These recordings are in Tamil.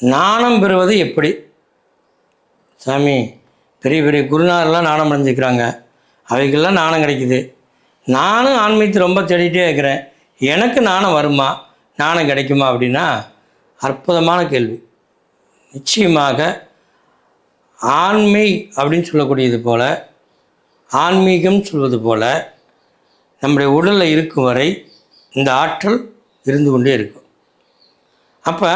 நாணம் பெறுவது எப்படி? சாமி, பெரிய பெரிய குருநாதர்லாம் நாணம் அடைஞ்சிக்கிறாங்க, அவைக்கெல்லாம் நாணம் கிடைக்குது. நானும் ஆன்மீகத்தை ரொம்ப தேடிகிட்டே இருக்கிறேன், எனக்கு நாணம் வருமா, நாணம் கிடைக்குமா அப்படின்னா அற்புதமான கேள்வி. நிச்சயமாக ஆண்மை அப்படின்னு சொல்லக்கூடியது போல், ஆன்மீகம் சொல்வது போல் நம்முடைய உடலில் இருக்கும் வரை இந்த ஆற்றல் இருந்து கொண்டே இருக்கும். அப்போ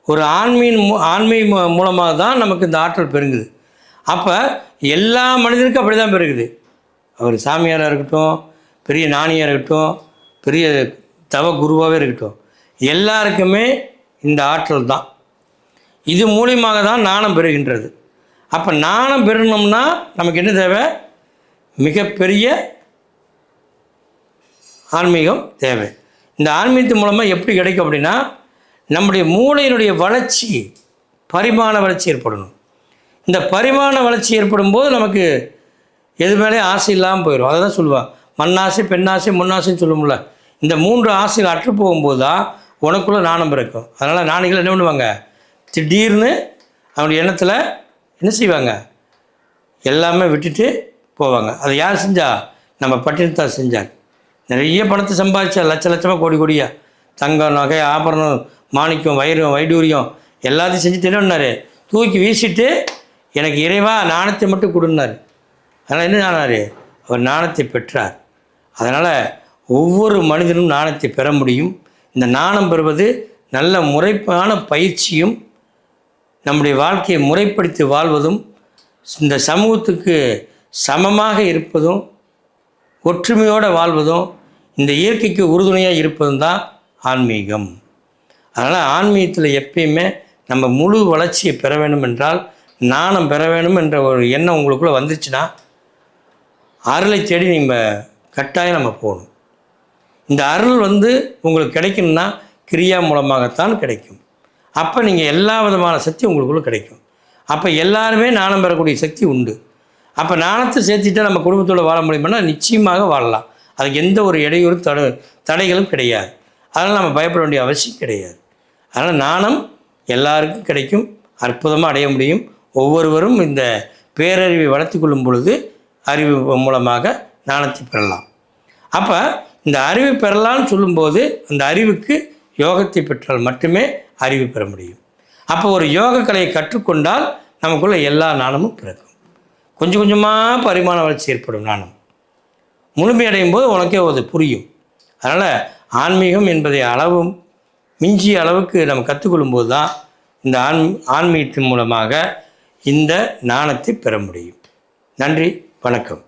ஒரு ஆண்மை மூலமாக தான் நமக்கு இந்த ஆற்றல் பெருங்குது. அப்போ எல்லா மனிதனுக்கும் அப்படி தான் பெருகுது. அவர் சாமியாராக இருக்கட்டும், பெரிய ஞானியாக இருக்கட்டும், பெரிய தவ குருவாகவே இருக்கட்டும், எல்லாருக்குமே இந்த ஆற்றல் தான். இது மூலியமாக தான் நாணம் பெறுகின்றது. அப்போ நாணம் பெறணும்னா நமக்கு என்ன தேவை? மிகப்பெரிய ஆன்மீகம் தேவை. இந்த ஆன்மீகத்தின் மூலமாக எப்படி கிடைக்கும் அப்படின்னா, நம்முடைய மூளையினுடைய வளர்ச்சி, பரிமாண வளர்ச்சி ஏற்படணும். இந்த பரிமாண வளர்ச்சி ஏற்படும் போது நமக்கு எது மேலே ஆசை இல்லாமல் போயிடும். அதை தான் சொல்லுவாள், மண்ணாசை, பெண்ணாசை, முன்னாசைன்னு சொல்லுவோம்ல. இந்த 3 ஆசைகள் அற்று போகும்போது தான் உனக்குள்ளே நாணம் பிறக்கும். அதனால் ஞானிகள் என்ன பண்ணுவாங்க? திடீர்னு அவனுடைய எண்ணத்தில் என்ன செய்வாங்க? எல்லாமே விட்டுட்டு போவாங்க. அதை யார் செஞ்சா? நம்ம பட்டினத்தார் செஞ்சார். நிறைய பணத்தை சம்பாதிச்சார், லட்ச லட்சமாக, கோடி கோடியாக. தங்கம், நகை, ஆபரணம், மாணிக்கம், வைடூரியம் எல்லாத்தையும் செஞ்சுட்டு என்ன பண்ணார்? தூக்கி வீசிட்டு எனக்கு இறைவா நாணத்தை மட்டும் கொடுன்னார். அதனால் என்ன ஆனார்? அவர் நாணத்தை பெற்றார். அதனால் ஒவ்வொரு மனிதனும் நாணத்தை பெற முடியும். இந்த நாணம் பெறுவது நல்ல முறைப்பான பயிற்சியும், நம்முடைய வாழ்க்கையை முறைப்படுத்தி வாழ்வதும், இந்த சமூகத்துக்கு சமமாக இருப்பதும், ஒற்றுமையோடு வாழ்வதும், இந்த இயற்கைக்கு உறுதுணையாக இருப்பதும் தான் ஆன்மீகம். அதனால் ஆன்மீகத்தில் எப்பயுமே நம்ம முழு வளர்ச்சியை பெற வேண்டும் என்றால், நாணம் பெற வேண்டும் என்ற ஒரு எண்ணம் உங்களுக்குள்ளே வந்துருச்சுன்னா, அருளை தேடி நீங்கள் கட்டாயம் நம்ம போகணும். இந்த அருள் உங்களுக்கு கிடைக்கணும்னா கிரியா மூலமாகத்தான் கிடைக்கும். அப்போ நீங்கள் எல்லா விதமான சக்தி உங்களுக்குள்ளே கிடைக்கும். அப்போ எல்லாருமே நாணம் பெறக்கூடிய சக்தி உண்டு. அப்போ நாணத்தை சேர்த்துட்டா நம்ம குடும்பத்தோடு வாழ முடியும்னா நிச்சயமாக வாழலாம். அதுக்கு எந்த ஒரு இடையூறு தடைகளும் கிடையாது. அதனால் நம்ம பயப்பட வேண்டிய அவசியம் கிடையாது. அதனால் நாணம் எல்லாருக்கும் கிடைக்கும், அற்புதமாக அடைய முடியும். ஒவ்வொருவரும் இந்த பேரறிவை வளர்த்து கொள்ளும் பொழுது அறிவு மூலமாக நாணத்தை பெறலாம். அப்போ இந்த அறிவு பெறலான்னு சொல்லும்போது அந்த அறிவுக்கு யோகத்தை பெற்றால் மட்டுமே அறிவு பெற முடியும். அப்போ ஒரு யோக கலையை கற்றுக்கொண்டால் நமக்குள்ள எல்லா நாணமும் பிறக்கும். கொஞ்சம் கொஞ்சமாக பரிமாண வளர்ச்சி ஏற்படும். நாணம் முழுமையடையும் போது உனக்கே அது புரியும். அதனால் ஆன்மீகம் என்பதை அளவும் மிஞ்சிய அளவுக்கு நம்ம கற்றுக்கொள்ளும்போது தான் இந்த ஆன்மீகத்தின் மூலமாக இந்த நாணத்தை பெற முடியும். நன்றி, வணக்கம்.